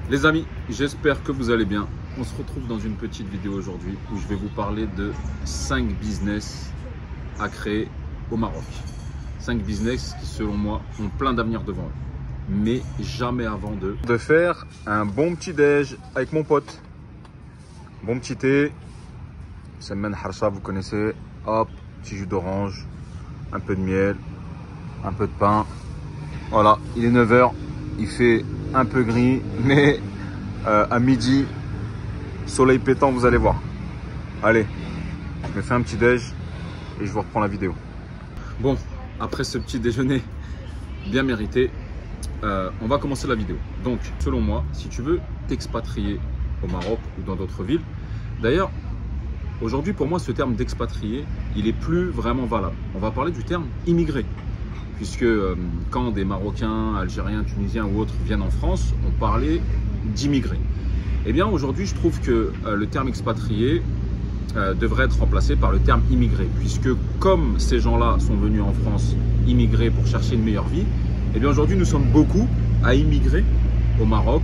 Les amis, j'espère que vous allez bien. On se retrouve dans une petite vidéo aujourd'hui où je vais vous parler de 5 business à créer au Maroc. 5 business qui, selon moi, ont plein d'avenir devant eux. Mais jamais avant de faire un bon petit déj avec mon pote. Bon petit thé. Semen harcha, vous connaissez. Hop, petit jus d'orange, un peu de miel, un peu de pain. Voilà, il est 9 h. Il fait un peu gris, mais à midi, soleil pétant, vous allez voir. Allez, je me fais un petit déj et je vous reprends la vidéo. Bon, après ce petit déjeuner bien mérité, on va commencer la vidéo. Donc, selon moi, si tu veux t'expatrier au Maroc ou dans d'autres villes, d'ailleurs, aujourd'hui, pour moi, ce terme d'expatrié, il est plus vraiment valable. On va parler du terme immigré. Puisque quand des Marocains, Algériens, Tunisiens ou autres viennent en France, on parlait d'immigrés. Eh bien aujourd'hui, je trouve que le terme expatrié devrait être remplacé par le terme immigré. Puisque comme ces gens-là sont venus en France immigrer pour chercher une meilleure vie, eh bien aujourd'hui, nous sommes beaucoup à immigrer au Maroc,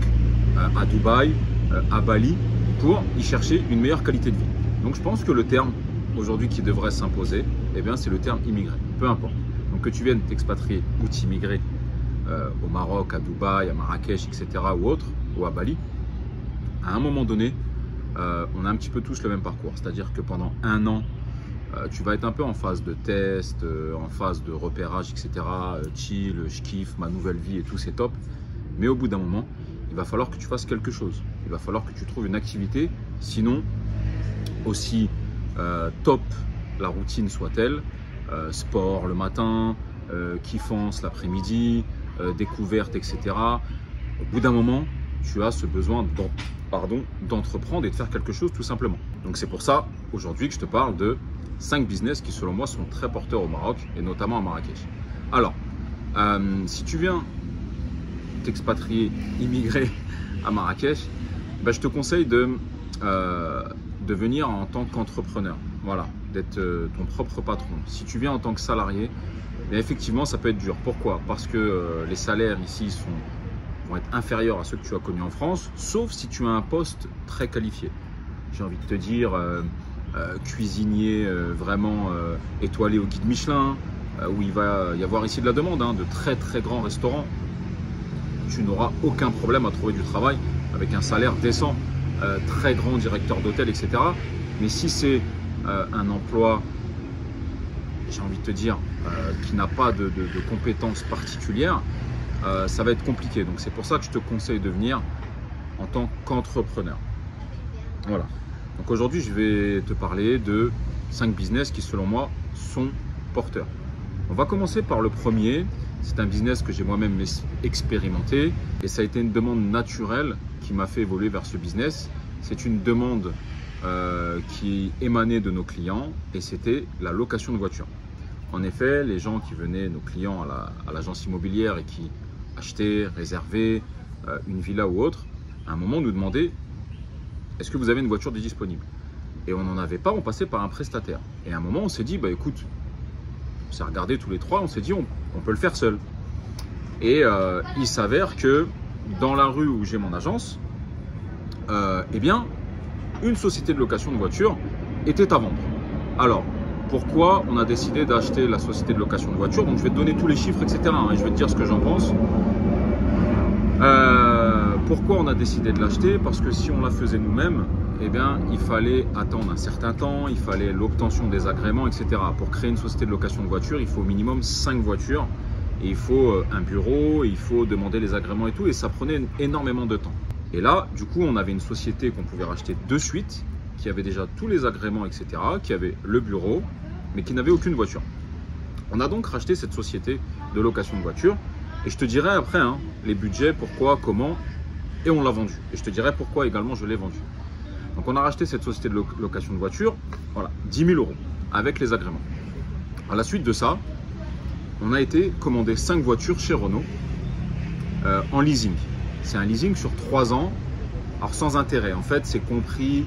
à Dubaï, à Bali, pour y chercher une meilleure qualité de vie. Donc je pense que le terme aujourd'hui qui devrait s'imposer, eh bien c'est le terme immigré, peu importe. Donc que tu viennes t'expatrier ou t'immigrer au Maroc, à Dubaï, à Marrakech, etc. ou autre, ou à Bali, à un moment donné, on a un petit peu tous le même parcours. C'est-à-dire que pendant un an, tu vas être un peu en phase de test, en phase de repérage, etc. Chill, je kiffe, ma nouvelle vie et tout, c'est top. Mais au bout d'un moment, il va falloir que tu fasses quelque chose. Il va falloir que tu trouves une activité. Sinon, aussi top la routine soit-elle, sport le matin, kiffance l'après-midi, découverte, etc. Au bout d'un moment, tu as ce besoin d'entreprendre et de faire quelque chose tout simplement. Donc c'est pour ça aujourd'hui que je te parle de 5 business qui selon moi sont très porteurs au Maroc et notamment à Marrakech. Alors, si tu viens t'expatrier, immigrer à Marrakech, ben, je te conseille de venir en tant qu'entrepreneur. Voilà, d'être ton propre patron. Si tu viens en tant que salarié, bien effectivement, ça peut être dur. Pourquoi? Parce que les salaires ici vont être inférieurs à ceux que tu as connus en France, sauf si tu as un poste très qualifié. J'ai envie de te dire cuisinier vraiment étoilé au guide Michelin, où il va y avoir ici de la demande, de très très grands restaurants. Tu n'auras aucun problème à trouver du travail avec un salaire décent. Très grand directeur d'hôtel, etc. Mais si c'est un emploi, j'ai envie de te dire, qui n'a pas de compétences particulières, ça va être compliqué. Donc c'est pour ça que je te conseille de venir en tant qu'entrepreneur. Voilà. Donc aujourd'hui, je vais te parler de 5 business qui, selon moi, sont porteurs. On va commencer par le premier. C'est un business que j'ai moi-même expérimenté et ça a été une demande naturelle qui m'a fait évoluer vers ce business. C'est une demande qui émanait de nos clients et c'était la location de voitures. En effet, les gens qui venaient, nos clients à l'agence immobilière et qui achetaient, réservaient une villa ou autre, à un moment nous demandaient « Est-ce que vous avez une voiture disponible ?» Et on n'en avait pas, on passait par un prestataire. Et à un moment, on s'est dit « Bah écoute, on s'est regardé tous les trois, on s'est dit on peut le faire seul. » Et il s'avère que dans la rue où j'ai mon agence, eh bien, une société de location de voitures était à vendre. Alors, pourquoi on a décidé d'acheter la société de location de voitures? Donc, je vais te donner tous les chiffres, etc. Et je vais te dire ce que j'en pense. Pourquoi on a décidé de l'acheter? Parce que si on la faisait nous-mêmes, eh bien, il fallait attendre un certain temps, il fallait l'obtention des agréments, etc. Pour créer une société de location de voitures, il faut au minimum 5 voitures. Et il faut un bureau, il faut demander les agréments et tout. Et ça prenait énormément de temps. Et là, du coup, on avait une société qu'on pouvait racheter de suite, qui avait déjà tous les agréments, etc., qui avait le bureau, mais qui n'avait aucune voiture. On a donc racheté cette société de location de voitures. Et je te dirai après les budgets, pourquoi, comment, et on l'a vendu. Et je te dirai pourquoi également je l'ai vendu. Donc on a racheté cette société de location de voitures, voilà, 10 000 € avec les agréments. À la suite de ça, on a été commander 5 voitures chez Renault en leasing. C'est un leasing sur 3 ans, alors sans intérêt. En fait, c'est compris,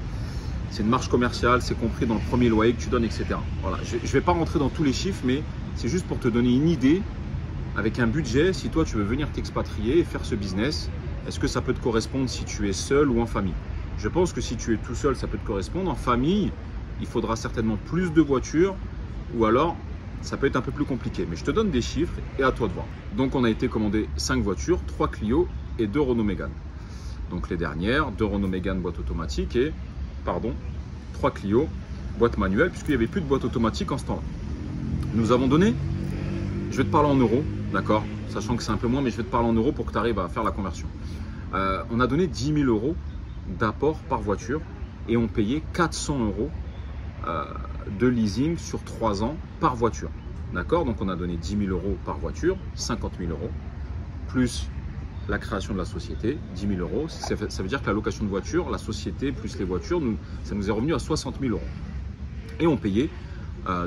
c'est une marge commerciale, c'est compris dans le premier loyer que tu donnes, etc. Voilà, je ne vais pas rentrer dans tous les chiffres, mais c'est juste pour te donner une idée avec un budget. Si toi, tu veux venir t'expatrier et faire ce business, est-ce que ça peut te correspondre si tu es seul ou en famille? Je pense que si tu es tout seul, ça peut te correspondre. En famille, il faudra certainement plus de voitures ou alors ça peut être un peu plus compliqué. Mais je te donne des chiffres et à toi de voir. Donc on a été commandé 5 voitures, 3 Clio et 2 Renault Mégane. Donc les dernières, 2 Renault Mégane boîte automatique et, 3 Clio boîte manuelle puisqu'il n'y avait plus de boîte automatique en ce temps-là. Nous avons donné, je vais te parler en euros, d'accord? Sachant que c'est un peu moins, mais je vais te parler en euros pour que tu arrives à faire la conversion. On a donné 10 000 euros d'apport par voiture et on payait 400 euros de leasing sur 3 ans par voiture. D'accord? Donc on a donné 10 000 euros par voiture, 50 000 euros, plus la création de la société, 10 000 euros. Ça veut dire que la location de voiture, la société plus les voitures, ça nous est revenu à 60 000 euros. Et on payait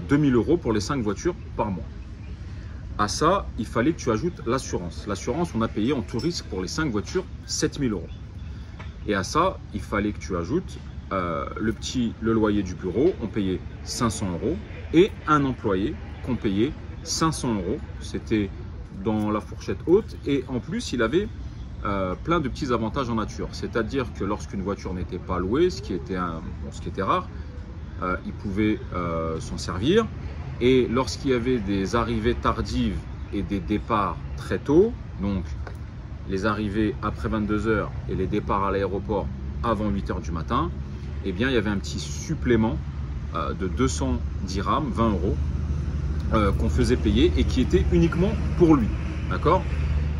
2 000 euros pour les 5 voitures par mois. À ça, il fallait que tu ajoutes l'assurance. L'assurance, on a payé en tout risque pour les 5 voitures 7 000 euros. Et à ça, il fallait que tu ajoutes le loyer du bureau, on payait 500 euros. Et un employé qu'on payait 500 euros. C'était dans la fourchette haute. Et en plus, il avait plein de petits avantages en nature. C'est-à-dire que lorsqu'une voiture n'était pas louée, ce qui était rare, il pouvait s'en servir. Et lorsqu'il y avait des arrivées tardives et des départs très tôt, donc les arrivées après 22 h et les départs à l'aéroport avant 8 h du matin, eh bien, il y avait un petit supplément de 200 dirhams, 20 euros, qu'on faisait payer et qui était uniquement pour lui. D'accord?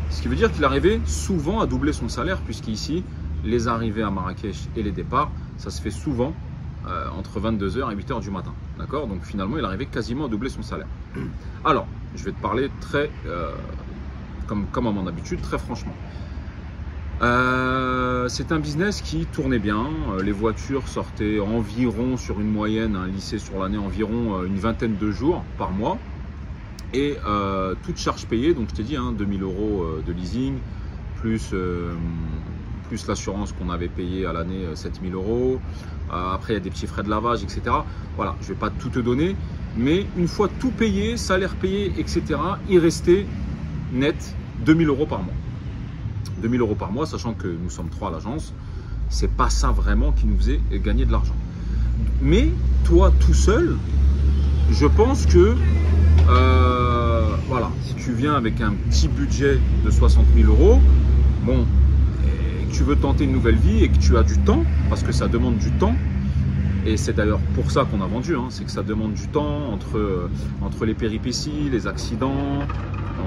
Ce qui veut dire qu'il arrivait souvent à doubler son salaire, puisqu'ici, les arrivées à Marrakech et les départs, ça se fait souvent entre 22 h et 8 h du matin. D'accord? Donc finalement, il arrivait quasiment à doubler son salaire. Alors, je vais te parler comme à mon habitude, très franchement. C'est un business qui tournait bien. Les voitures sortaient environ sur une moyenne, un lycée sur l'année, environ une vingtaine de jours par mois. Et toutes charges payées, donc je t'ai dit, 2 000 euros de leasing, plus l'assurance qu'on avait payée à l'année, 7 000 euros. Après, il y a des petits frais de lavage, etc. Voilà, je ne vais pas tout te donner. Mais une fois tout payé, salaire payé, etc., il restait net 2 000 euros par mois. 2 000 euros par mois, sachant que nous sommes 3 à l'agence. C'est pas ça vraiment qui nous faisait gagner de l'argent. Mais toi, tout seul, je pense que voilà, si tu viens avec un petit budget de 60 000 euros, bon, et que tu veux tenter une nouvelle vie et que tu as du temps, parce que ça demande du temps, et c'est d'ailleurs pour ça qu'on a vendu, c'est que ça demande du temps entre les péripéties, les accidents.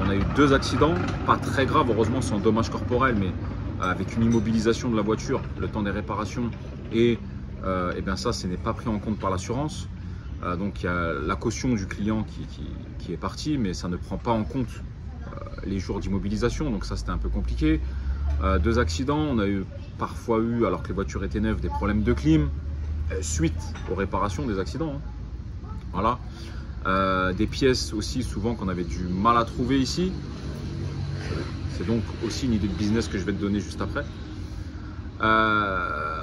On a eu 2 accidents, pas très graves, heureusement sans dommages corporels, mais avec une immobilisation de la voiture, le temps des réparations, et bien ça, ce n'est pas pris en compte par l'assurance. Donc il y a la caution du client qui est partie, mais ça ne prend pas en compte les jours d'immobilisation, donc ça c'était un peu compliqué. 2 accidents, on a parfois eu, alors que les voitures étaient neuves, des problèmes de clim, suite aux réparations des accidents. Voilà. Des pièces aussi souvent qu'on avait du mal à trouver ici. C'est donc aussi une idée de business que je vais te donner juste après.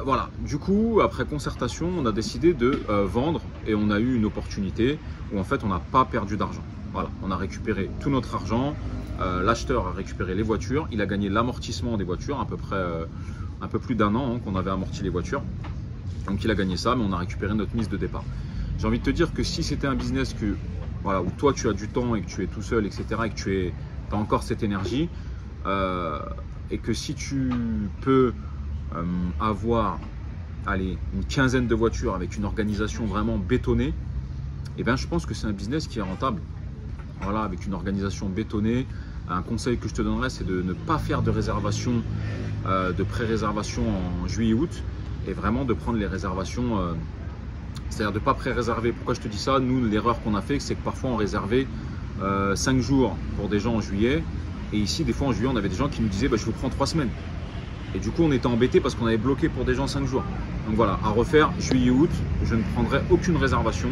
Voilà, du coup, après concertation, on a décidé de vendre et on a eu une opportunité où en fait on n'a pas perdu d'argent. Voilà, on a récupéré tout notre argent, l'acheteur a récupéré les voitures, il a gagné l'amortissement des voitures, à peu près un peu plus d'1 an qu'on avait amorti les voitures. Donc il a gagné ça, mais on a récupéré notre mise de départ. J'ai envie de te dire que si c'était un business voilà, où toi tu as du temps et que tu es tout seul, etc., et que tu as encore cette énergie, et que si tu peux avoir une quinzaine de voitures avec une organisation vraiment bétonnée, eh bien, je pense que c'est un business qui est rentable. Voilà, avec une organisation bétonnée. Un conseil que je te donnerais, c'est de ne pas faire de réservation, de pré-réservation en juillet-août, et vraiment de prendre les réservations, c'est-à-dire de ne pas pré-réserver. Pourquoi je te dis ça? Nous, l'erreur qu'on a fait, c'est que parfois on réservait 5 jours pour des gens en juillet, et ici, des fois en juillet, on avait des gens qui nous disaient je vous prends 3 semaines. Et du coup, on était embêtés parce qu'on avait bloqué pour des gens 5 jours. Donc voilà, à refaire juillet-août, je ne prendrai aucune réservation.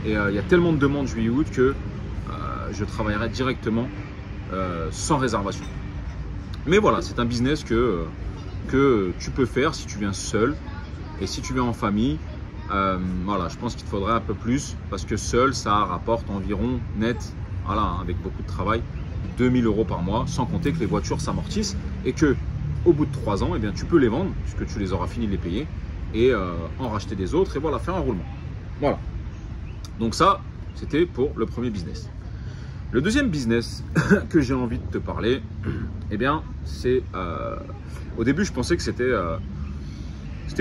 Et il y a tellement de demandes juillet-août que je travaillerai directement sans réservation. Mais voilà, c'est un business que tu peux faire si tu viens seul. Et si tu viens en famille, voilà, je pense qu'il te faudrait un peu plus parce que seul, ça rapporte environ net, voilà, avec beaucoup de travail, 2 000 euros par mois, sans compter que les voitures s'amortissent et que au bout de 3 ans, eh bien, tu peux les vendre, puisque tu les auras fini de les payer, et en racheter des autres, et voilà, faire un roulement. Voilà. Donc ça, c'était pour le premier business. Le deuxième business que j'ai envie de te parler, eh bien, c'est... au début, je pensais que c'était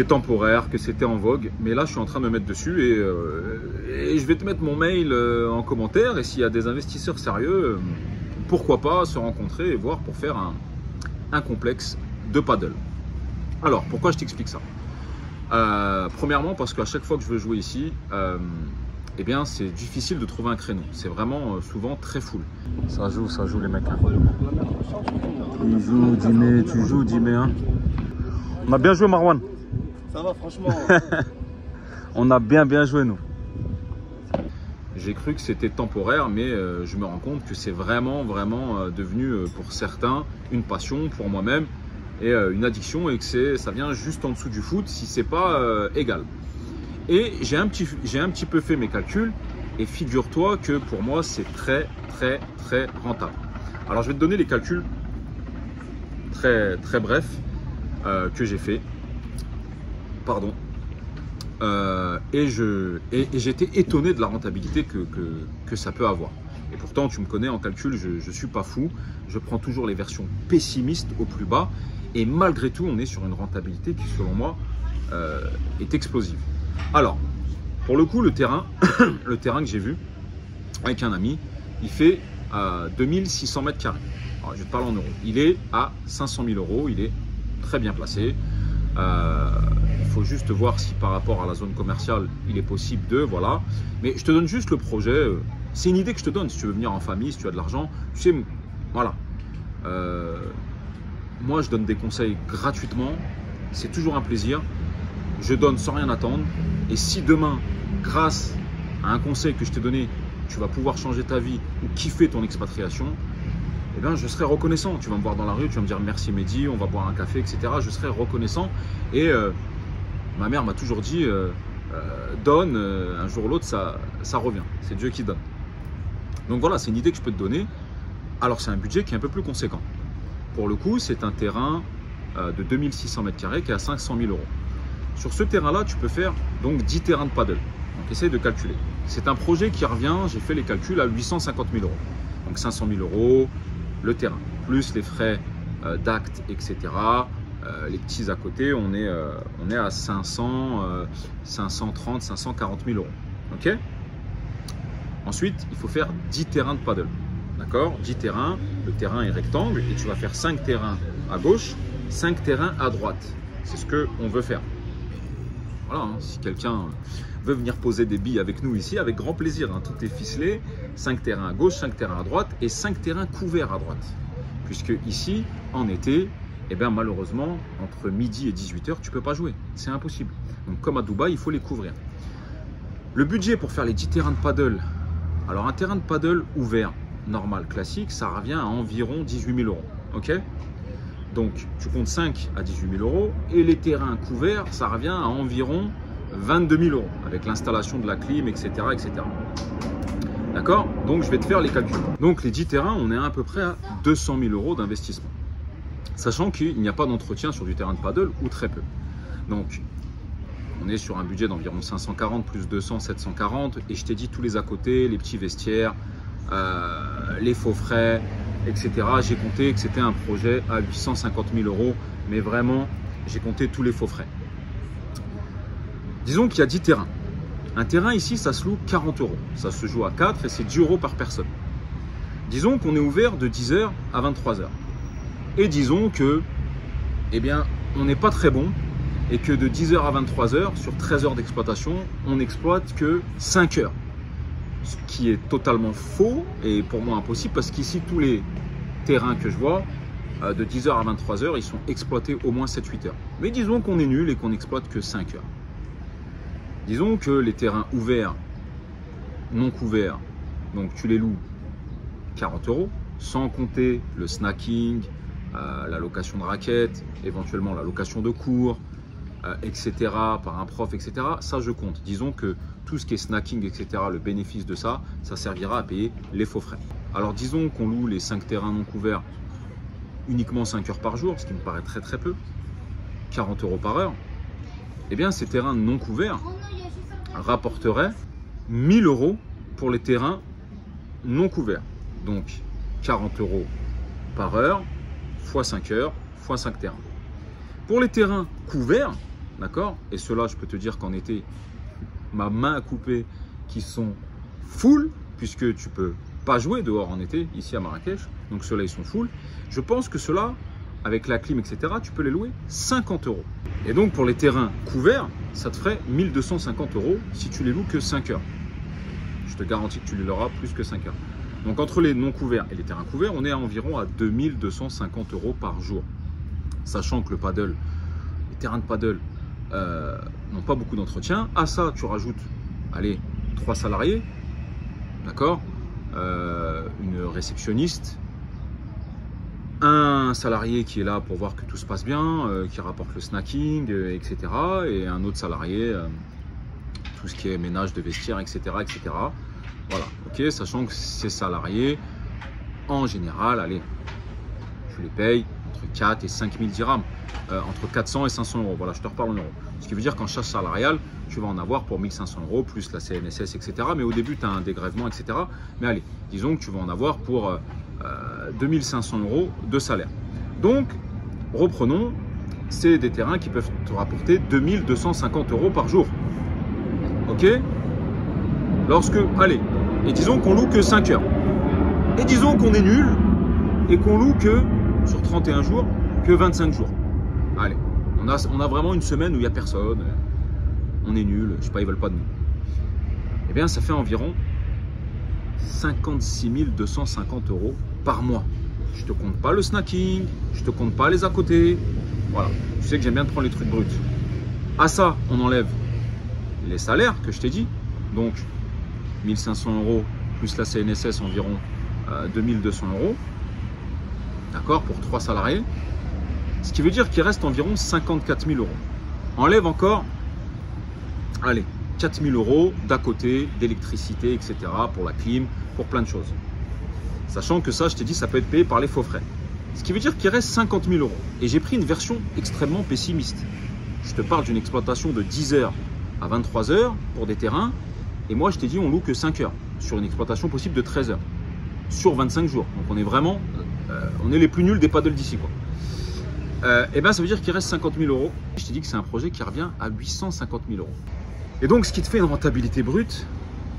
temporaire, que c'était en vogue, mais là, je suis en train de me mettre dessus et je vais te mettre mon mail en commentaire, et s'il y a des investisseurs sérieux, pourquoi pas se rencontrer et voir pour faire un complexe de paddle. Alors, pourquoi je t'explique ça? Premièrement, parce qu'à chaque fois que je veux jouer ici, eh bien, c'est difficile de trouver un créneau. C'est vraiment souvent très full. Ça joue les mecs. Hein. Ils jouent 10 mai, tu joues 10 mai. Hein. On a bien joué, Marwan. Ça va, franchement. On a bien joué, nous. J'ai cru que c'était temporaire, mais je me rends compte que c'est vraiment devenu pour certains une passion, pour moi-même, et une addiction, et que ça vient juste en dessous du foot si c'est pas égal. Et j'ai un petit peu fait mes calculs, et figure-toi que pour moi c'est très rentable. Alors je vais te donner les calculs très brefs que j'ai fait. Pardon. Et j'étais étonné de la rentabilité que ça peut avoir. Et pourtant, tu me connais en calcul, je ne suis pas fou. Je prends toujours les versions pessimistes au plus bas. Et malgré tout, on est sur une rentabilité qui, selon moi, est explosive. Alors, pour le coup, le terrain que j'ai vu avec un ami, il fait 2600 mètres carrés. Alors, je vais te parler en euros. Il est à 500 000 euros. Il est très bien placé. Il faut juste voir si par rapport à la zone commerciale, il est possible de, voilà. Mais je te donne juste le projet. C'est une idée que je te donne si tu veux venir en famille, si tu as de l'argent. Tu sais, voilà. Moi, je donne des conseils gratuitement. C'est toujours un plaisir. Je donne sans rien attendre. Et si demain, grâce à un conseil que je t'ai donné, tu vas pouvoir changer ta vie ou kiffer ton expatriation, eh bien, je serai reconnaissant. Tu vas me voir dans la rue, tu vas me dire merci Mehdi, on va boire un café, etc. Je serai reconnaissant. Et ma mère m'a toujours dit, donne, un jour ou l'autre, ça revient. C'est Dieu qui donne. Donc voilà, c'est une idée que je peux te donner. Alors, c'est un budget qui est un peu plus conséquent. Pour le coup, c'est un terrain de 2600 mètres carrés qui est à 500 000 euros. Sur ce terrain-là, tu peux faire donc 10 terrains de paddle. Donc, essaye de calculer. C'est un projet qui revient, j'ai fait les calculs, à 850 000 euros. Donc, 500 000 euros, le terrain, plus les frais d'acte, etc. Les petits à côté, on est à 530, 540 000 euros. Ok. Ensuite, il faut faire 10 terrains de paddle. D'accord, 10 terrains, le terrain est rectangle et tu vas faire 5 terrains à gauche, 5 terrains à droite. C'est ce qu'on veut faire. Voilà, hein, si quelqu'un veut venir poser des billes avec nous ici, avec grand plaisir, hein, tout est ficelé. 5 terrains à gauche, 5 terrains à droite et 5 terrains couverts à droite. Puisque ici, en été, eh bien, malheureusement, entre midi et 18h, tu ne peux pas jouer. C'est impossible. Donc, comme à Dubaï, il faut les couvrir. Le budget pour faire les 10 terrains de paddle, alors un terrain de paddle ouvert, normal, classique, ça revient à environ 18 000 euros. Ok. Donc, tu comptes 5 à 18 000 euros et les terrains couverts, ça revient à environ 22 000 euros avec l'installation de la clim, etc. etc. D'accord? Donc, je vais te faire les calculs. Donc, les 10 terrains, on est à peu près à 200 000 euros d'investissement. Sachant qu'il n'y a pas d'entretien sur du terrain de paddle ou très peu. Donc, on est sur un budget d'environ 540 plus 200, 740. Et je t'ai dit tous les à côté, les petits vestiaires, les faux frais, etc. J'ai compté que c'était un projet à 850 000 euros, mais vraiment, j'ai compté tous les faux frais. Disons qu'il y a 10 terrains. Un terrain ici, ça se loue 40 euros. Ça se joue à 4 et c'est 10 euros par personne. Disons qu'on est ouvert de 10h à 23h. Et disons que, eh bien, on n'est pas très bon et que de 10h à 23h, sur 13 heures d'exploitation, on n'exploite que 5 heures. Ce qui est totalement faux et pour moi impossible parce qu'ici, tous les terrains que je vois, de 10h à 23h, ils sont exploités au moins 7-8 heures. Mais disons qu'on est nul et qu'on n'exploite que 5 heures. Disons que les terrains ouverts, non couverts, donc tu les loues 40 euros, sans compter le snacking, la location de raquettes, éventuellement la location de cours, etc., par un prof, etc. Ça, je compte. Disons que tout ce qui est snacking, etc., le bénéfice de ça, ça servira à payer les faux frais. Alors, disons qu'on loue les 5 terrains non couverts uniquement 5 heures par jour, ce qui me paraît très très peu, 40 € par heure, eh bien ces terrains non couverts rapporteraient 1000 € pour les terrains non couverts. Donc 40 € par heure, x 5 heures, x 5 terrains. Pour les terrains couverts, d'accord, et ceux-là, je peux te dire qu'en été, ma main à couper, qui sont full, puisque tu peux pas jouer dehors en été, ici à Marrakech, donc ceux-là, ils sont full. Je pense que ceux-là, avec la clim, etc., tu peux les louer 50 €. Et donc, pour les terrains couverts, ça te ferait 1250 € si tu les loues que 5 heures. Je te garantis que tu les loueras plus que 5 heures. Donc, entre les non couverts et les terrains couverts, on est à environ à 2250 € par jour. Sachant que le paddle, les terrains de paddle n'ont pas beaucoup d'entretien. À ça, tu rajoutes, allez, 3 salariés, d'accord, une réceptionniste, un salarié qui est là pour voir que tout se passe bien, qui rapporte le snacking, etc. Et un autre salarié, tout ce qui est ménage de vestiaire, etc. etc. Voilà, ok, sachant que ces salariés, en général, allez, tu les payes entre 4 et 5 000 dirhams, entre 400 et 500 €. Voilà, je te reparle en euros. Ce qui veut dire qu'en charge salariale, tu vas en avoir pour 1500 € plus la CNSS, etc. Mais au début, tu as un dégrèvement, etc. Mais allez, disons que tu vas en avoir pour 2500 € de salaire. Donc, reprenons, c'est des terrains qui peuvent te rapporter 2250 € par jour. Ok? Lorsque, allez, et disons qu'on loue que 5 heures. Et disons qu'on est nul et qu'on loue que, sur 31 jours, que 25 jours. Allez, on a vraiment une semaine où il n'y a personne, on est nul, je sais pas, ils veulent pas de nous. Eh bien, ça fait environ 56 250 € par mois. Je te compte pas le snacking, je te compte pas les à côté. Voilà, tu sais que j'aime bien te prendre les trucs bruts. À ça, on enlève les salaires que je t'ai dit. Donc, 1500 € plus la CNSS, environ 2200 €. D'accord, pour 3 salariés. Ce qui veut dire qu'il reste environ 54 000 €. Enlève encore, allez, 4 000 € d'à côté, d'électricité, etc. pour la clim, pour plein de choses. Sachant que ça, je t'ai dit, ça peut être payé par les faux frais. Ce qui veut dire qu'il reste 50 000 €. Et j'ai pris une version extrêmement pessimiste. Je te parle d'une exploitation de 10 heures à 23 heures pour des terrains. Et moi, je t'ai dit, on loue que 5 heures sur une exploitation possible de 13 heures. Sur 25 jours. Donc, on est vraiment, on est les plus nuls des paddles d'ici, quoi. Et bien, ça veut dire qu'il reste 50 000 €. Je t'ai dit que c'est un projet qui revient à 850 000 €. Et donc, ce qui te fait une rentabilité brute,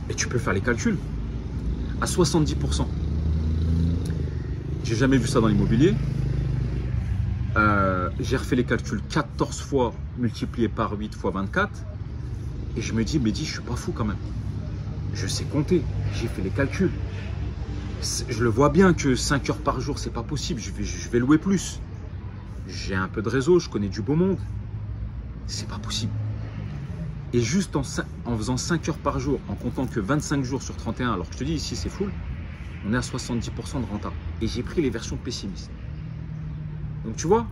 et tu peux faire les calculs, à 70%. J'ai jamais vu ça dans l'immobilier. J'ai refait les calculs 14 fois multiplié par 8 fois 24. Et je me dis, mais dis, je suis pas fou quand même. Je sais compter, j'ai fait les calculs. Je le vois bien que 5 heures par jour, c'est pas possible. Je vais louer plus. J'ai un peu de réseau, je connais du beau monde. C'est pas possible. Et juste en faisant 5 heures par jour, en comptant que 25 jours sur 31, alors que je te dis ici c'est full, on est à 70% de rentable. Et j'ai pris les versions pessimistes. Donc tu vois,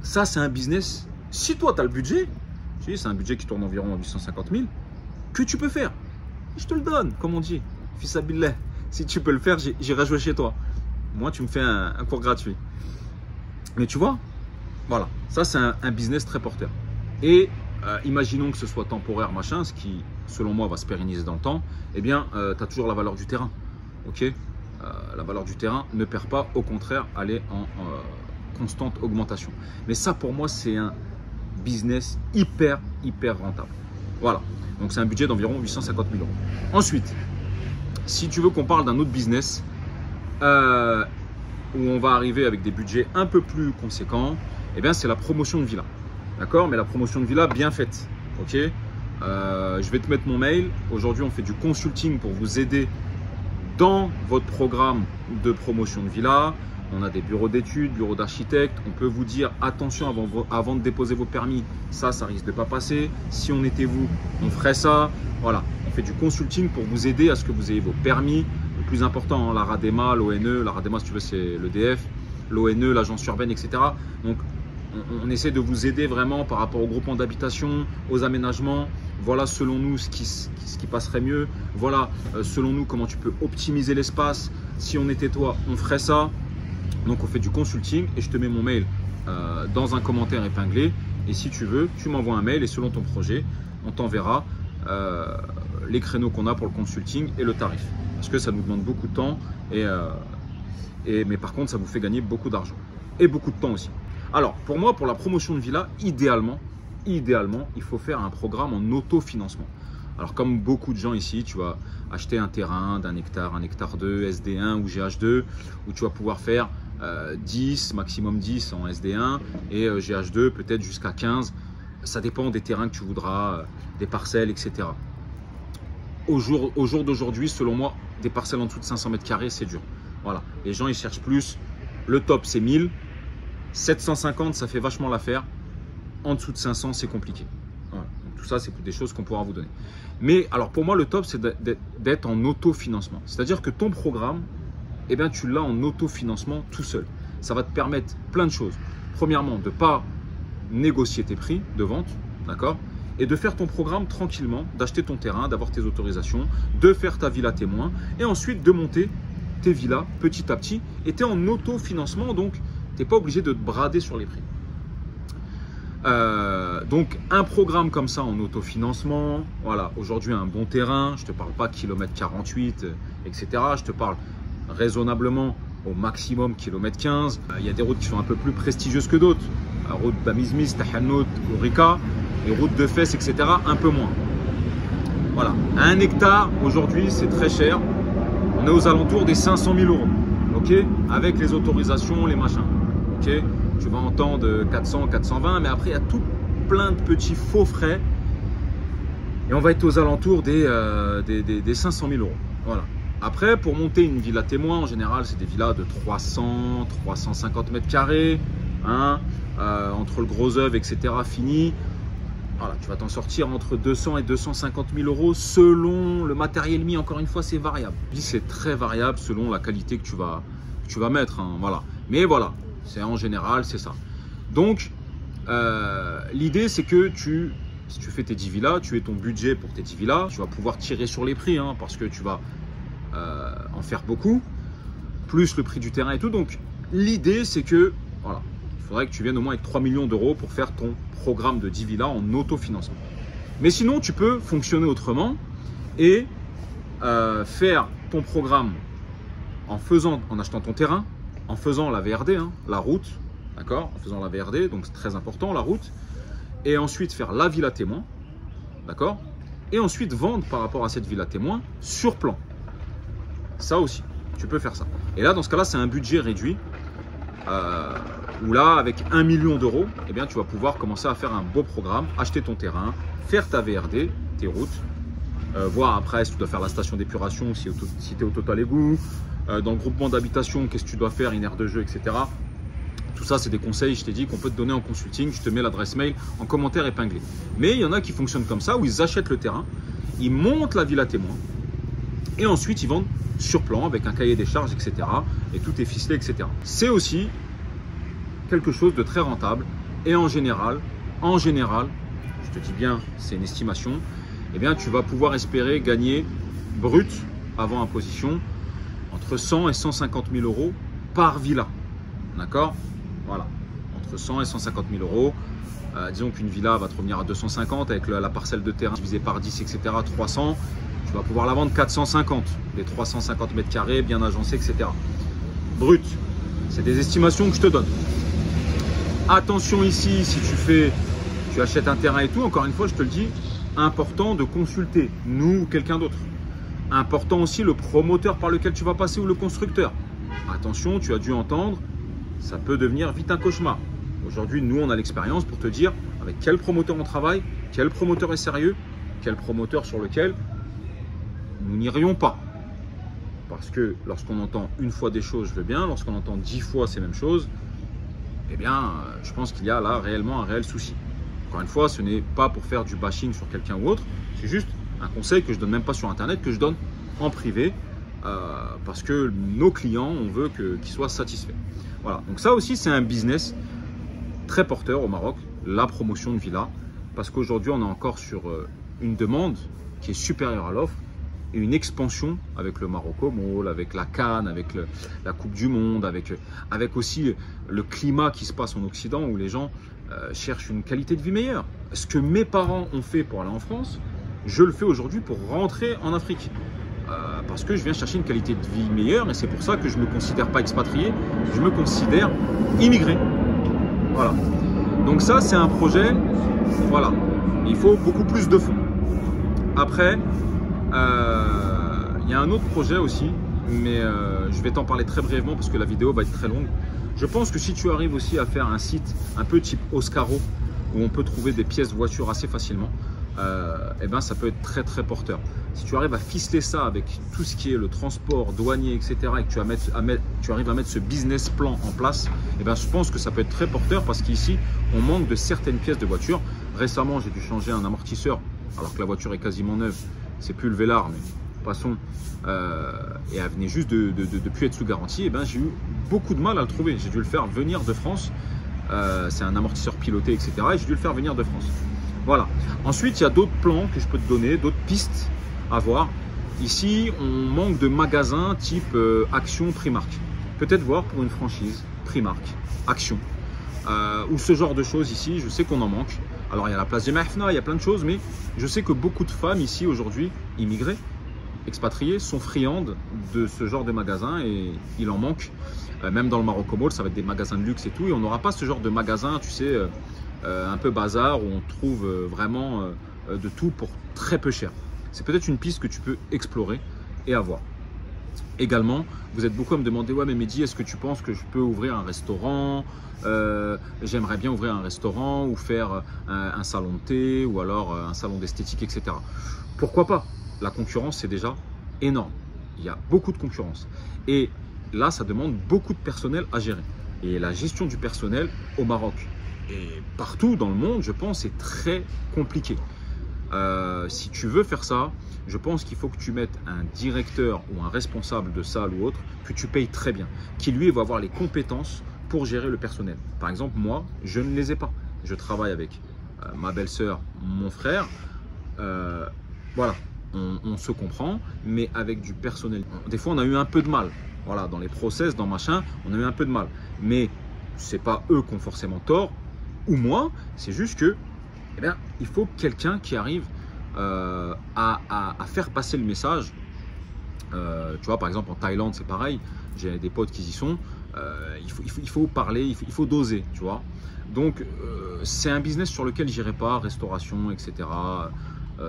ça c'est un business. Si toi tu as le budget, tu dis c'est un budget qui tourne environ à 850 000, que tu peux faire. Je te le donne, comme on dit. Fils Abillah, si tu peux le faire, j'irai jouer chez toi. Moi tu me fais un cours gratuit. Mais tu vois, voilà, ça c'est un business très porteur. Et imaginons que ce soit temporaire, machin, ce qui, selon moi, va se pérenniser dans le temps, eh bien, tu as toujours la valeur du terrain. Ok, la valeur du terrain ne perd pas, au contraire, elle est en constante augmentation. Mais ça, pour moi, c'est un business hyper rentable. Voilà, donc c'est un budget d'environ 850 000 €. Ensuite, si tu veux qu'on parle d'un autre business, où on va arriver avec des budgets un peu plus conséquents, eh bien, c'est la promotion de villa. D'accord, mais la promotion de villa bien faite. Ok, je vais te mettre mon mail. Aujourd'hui, on fait du consulting pour vous aider dans votre programme de promotion de villa. On a des bureaux d'études, bureaux d'architectes. On peut vous dire attention avant de déposer vos permis. Ça risque de pas passer. Si on était vous, on ferait ça. Voilà, on fait du consulting pour vous aider à ce que vous ayez vos permis. Le plus important, hein, la RADEMA, l'ONE. La RADEMA, si tu veux, c'est l'EDF. L'ONE, l'agence urbaine, etc. Donc, on essaie de vous aider vraiment par rapport au groupement d'habitation, aux aménagements. Voilà, selon nous, ce qui passerait mieux. Voilà, selon nous, comment tu peux optimiser l'espace. Si on était toi, on ferait ça. Donc on fait du consulting et je te mets mon mail dans un commentaire épinglé. Et si tu veux, tu m'envoies un mail et selon ton projet, on t'enverra les créneaux qu'on a pour le consulting et le tarif. Parce que ça nous demande beaucoup de temps, mais par contre, ça vous fait gagner beaucoup d'argent. Et beaucoup de temps aussi. Alors, pour moi, pour la promotion de villa, idéalement, il faut faire un programme en autofinancement. Alors, comme beaucoup de gens ici, tu vas acheter un terrain d'1 hectare, 1 hectare 2, SD1 ou GH2, où tu vas pouvoir faire 10, maximum 10 en SD1 et GH2 peut-être jusqu'à 15. Ça dépend des terrains que tu voudras, des parcelles, etc. Au jour d'aujourd'hui, selon moi, des parcelles en dessous de 500 mètres carrés, c'est dur. Voilà, les gens ils cherchent plus. Le top c'est 1000, 750 ça fait vachement l'affaire. En dessous de 500 c'est compliqué. Voilà. Donc, tout ça c'est des choses qu'on pourra vous donner. Mais alors pour moi le top c'est d'être en autofinancement. C'est-à-dire que ton programme, eh bien, tu l'as en autofinancement tout seul. Ça va te permettre plein de choses. Premièrement, de ne pas négocier tes prix de vente, d'accord? Et de faire ton programme tranquillement, d'acheter ton terrain, d'avoir tes autorisations, de faire ta villa témoin et ensuite de monter tes villas petit à petit. Et tu es en autofinancement, donc tu n'es pas obligé de te brader sur les prix. Donc un programme comme ça en autofinancement, voilà, aujourd'hui un bon terrain, je ne te parle pas kilomètre 48, etc. Je te parle raisonnablement au maximum kilomètre 15. Il y a des routes qui sont un peu plus prestigieuses que d'autres. La route d'Amizmiz, Tahanout, Kourika, les routes de Fès, etc. un peu moins. Voilà, 1 hectare aujourd'hui c'est très cher. On est aux alentours des 500 000 euros, ok, avec les autorisations, les machins, ok. Tu vas entendre 400, 420, mais après il y a tout plein de petits faux frais et on va être aux alentours des 500 000 euros. Voilà. Après, pour monter une villa témoin, en général, c'est des villas de 300, 350 mètres carrés, hein, entre le gros œuvre, etc. fini. Voilà, tu vas t'en sortir entre 200 et 250 000 euros selon le matériel mis. Encore une fois, c'est variable. C'est très variable selon la qualité que tu vas mettre. Hein, voilà. Mais voilà, c'est en général, c'est ça. Donc, l'idée, c'est que si tu fais tes 10 villas, tu as ton budget pour tes 10 villas. Tu vas pouvoir tirer sur les prix hein, parce que tu vas en faire beaucoup, plus le prix du terrain et tout. Donc, l'idée, c'est que voilà, il faudrait que tu viennes au moins avec 3 millions d'euros pour faire ton programme de 10 villas en autofinancement. Mais sinon, tu peux fonctionner autrement et faire ton programme en achetant ton terrain, en faisant la VRD, hein, la route, d'accord, en faisant la VRD, donc c'est très important, la route, et ensuite faire la villa témoin, d'accord, et ensuite vendre par rapport à cette villa témoin sur plan. Ça aussi, tu peux faire ça. Et là, dans ce cas-là, c'est un budget réduit. Où là, avec 1 million d'euros, eh bien, tu vas pouvoir commencer à faire un beau programme, acheter ton terrain, faire ta VRD, tes routes, voir après si tu dois faire la station d'épuration, si tu es au Total Égout, dans le groupement d'habitation, qu'est-ce que tu dois faire, une aire de jeu, etc. Tout ça, c'est des conseils, je t'ai dit, qu'on peut te donner en consulting. Je te mets l'adresse mail en commentaire épinglé. Mais il y en a qui fonctionnent comme ça, où ils achètent le terrain, ils montent la villa témoin, et ensuite ils vendent sur plan avec un cahier des charges, etc. Et tout est ficelé, etc. C'est aussi quelque chose de très rentable et en général, je te dis bien, c'est une estimation, eh bien tu vas pouvoir espérer gagner brut avant imposition entre 100 et 150 000 euros par villa. D'accord? Voilà, entre 100 et 150 000 euros. Disons qu'une villa va te revenir à 250 avec la parcelle de terrain divisée par 10, etc. 300. Tu vas pouvoir la vendre 450, les 350 mètres carrés, bien agencés, etc. Brut, c'est des estimations que je te donne. Attention ici, si tu achètes un terrain et tout, encore une fois, je te le dis, important de consulter nous ou quelqu'un d'autre. Important aussi le promoteur par lequel tu vas passer ou le constructeur. Attention, tu as dû entendre, ça peut devenir vite un cauchemar. Aujourd'hui, nous, on a l'expérience pour te dire avec quel promoteur on travaille, quel promoteur est sérieux, quel promoteur sur lequel nous n'irions pas. Parce que lorsqu'on entend une fois des choses, je veux bien. Lorsqu'on entend 10 fois ces mêmes choses, eh bien, je pense qu'il y a là réellement un réel souci. Encore une fois, ce n'est pas pour faire du bashing sur quelqu'un ou autre. C'est juste un conseil que je ne donne même pas sur Internet, que je donne en privé. Parce que nos clients, on veut qu'ils soient satisfaits. Voilà. Donc ça aussi, c'est un business très porteur au Maroc, la promotion de villa. Parce qu'aujourd'hui, on est encore sur une demande qui est supérieure à l'offre. une expansion avec le Morocco Mall, avec la Cannes, avec la Coupe du Monde, avec aussi le climat qui se passe en Occident où les gens cherchent une qualité de vie meilleure. Ce que mes parents ont fait pour aller en France, je le fais aujourd'hui pour rentrer en Afrique. Parce que je viens chercher une qualité de vie meilleure et c'est pour ça que je ne me considère pas expatrié, je me considère immigré. Voilà. Donc ça, c'est un projet, voilà. Il faut beaucoup plus de fonds. Après, il y a un autre projet aussi, mais je vais t'en parler très brièvement parce que la vidéo va être très longue. Je pense que si tu arrives aussi à faire un site un peu type Oscaro, où on peut trouver des pièces de voiture assez facilement, eh ben, ça peut être très très porteur. Si tu arrives à ficeler ça avec tout ce qui est le transport, douanier, etc. et que tu arrives à mettre ce business plan en place, eh ben, je pense que ça peut être très porteur parce qu'ici, on manque de certaines pièces de voiture. Récemment, j'ai dû changer un amortisseur alors que la voiture est quasiment neuve. C'est plus le Velar, mais passons. Et elle venait juste de plus être sous garantie. Eh ben, j'ai eu beaucoup de mal à le trouver. J'ai dû le faire venir de France. C'est un amortisseur piloté, etc. Et j'ai dû le faire venir de France. Voilà. Ensuite, il y a d'autres plans que je peux te donner, d'autres pistes à voir. Ici, on manque de magasins type Action, Primark. Peut-être voir pour une franchise Primark, Action, ou ce genre de choses ici. Je sais qu'on en manque. Alors, il y a la place des Mahfna, il y a plein de choses, mais je sais que beaucoup de femmes ici aujourd'hui, immigrées, expatriées, sont friandes de ce genre de magasins et il en manque. Même dans le Morocco Mall, ça va être des magasins de luxe et tout. Et on n'aura pas ce genre de magasin, tu sais, un peu bazar où on trouve vraiment de tout pour très peu cher. C'est peut-être une piste que tu peux explorer et avoir. Également, vous êtes beaucoup à me demander, ouais mais Mehdi, est-ce que tu penses que je peux ouvrir un restaurant? J'aimerais bien ouvrir un restaurant ou faire un salon de thé ou alors un salon d'esthétique, etc. Pourquoi pas? La concurrence, c'est déjà énorme. Il y a beaucoup de concurrence. Et là, ça demande beaucoup de personnel à gérer. Et la gestion du personnel au Maroc et partout dans le monde, je pense, c'est très compliqué. Si tu veux faire ça, je pense qu'il faut que tu mettes un directeur ou un responsable de salle ou autre que tu payes très bien, qui lui va avoir les compétences pour gérer le personnel. Par exemple, moi, je ne les ai pas. Je travaille avec ma belle-sœur, mon frère. Voilà, on se comprend, mais avec du personnel. Des fois, on a eu un peu de mal. Voilà, dans les process, dans machin, on a eu un peu de mal. Mais ce n'est pas eux qui ont forcément tort, ou moi, c'est juste que eh bien, il faut quelqu'un qui arrive à faire passer le message. Tu vois, par exemple, en Thaïlande, c'est pareil. J'ai des potes qui y sont. Il faut parler, il faut doser, tu vois. Donc, c'est un business sur lequel j'irai pas, restauration, etc.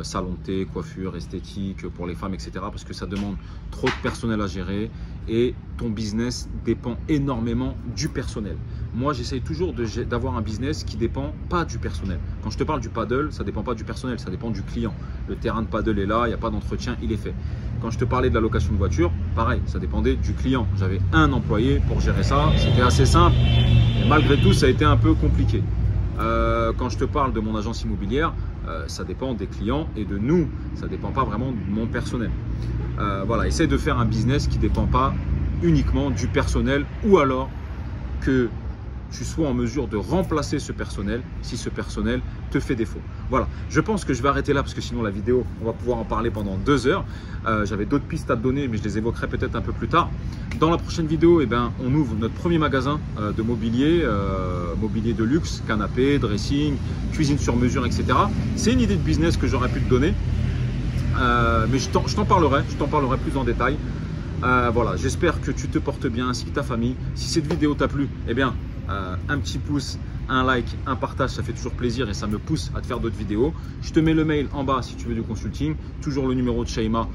Salon de thé, coiffure, esthétique pour les femmes, etc. Parce que ça demande trop de personnel à gérer et ton business dépend énormément du personnel. Moi, j'essaye toujours d'avoir un business qui dépend pas du personnel. Quand je te parle du paddle, ça dépend pas du personnel, ça dépend du client. Le terrain de paddle est là, il n'y a pas d'entretien, il est fait. Quand je te parlais de la location de voiture, pareil, ça dépendait du client. J'avais un employé pour gérer ça, c'était assez simple. Et malgré tout, ça a été un peu compliqué. Quand je te parle de mon agence immobilière, ça dépend des clients et de nous, ça ne dépend pas vraiment de mon personnel. Voilà, essaye de faire un business qui ne dépend pas uniquement du personnel ou alors que tu sois en mesure de remplacer ce personnel si ce personnel te fait défaut. Voilà, je pense que je vais arrêter là parce que sinon la vidéo, on va pouvoir en parler pendant 2 heures. J'avais d'autres pistes à te donner, mais je les évoquerai peut-être un peu plus tard. Dans la prochaine vidéo, eh ben, on ouvre notre premier magasin de mobilier, mobilier de luxe, canapé, dressing, cuisine sur mesure, etc. C'est une idée de business que j'aurais pu te donner, mais je t'en parlerai plus en détail. Voilà, j'espère que tu te portes bien ainsi que ta famille. Si cette vidéo t'a plu, eh bien, un petit pouce, un like, un partage, ça fait toujours plaisir et ça me pousse à te faire d'autres vidéos. Je te mets le mail en bas si tu veux du consulting, toujours le numéro de Shaima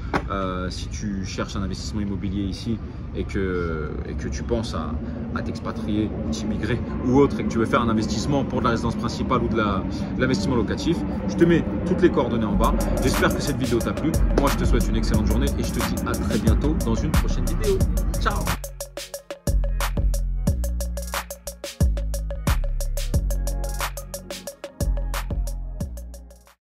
si tu cherches un investissement immobilier ici et que tu penses à t'expatrier, t'immigrer ou autre et que tu veux faire un investissement pour de la résidence principale ou de l'investissement locatif. Je te mets toutes les coordonnées en bas. J'espère que cette vidéo t'a plu. Moi, je te souhaite une excellente journée et je te dis à très bientôt dans une prochaine vidéo. Ciao!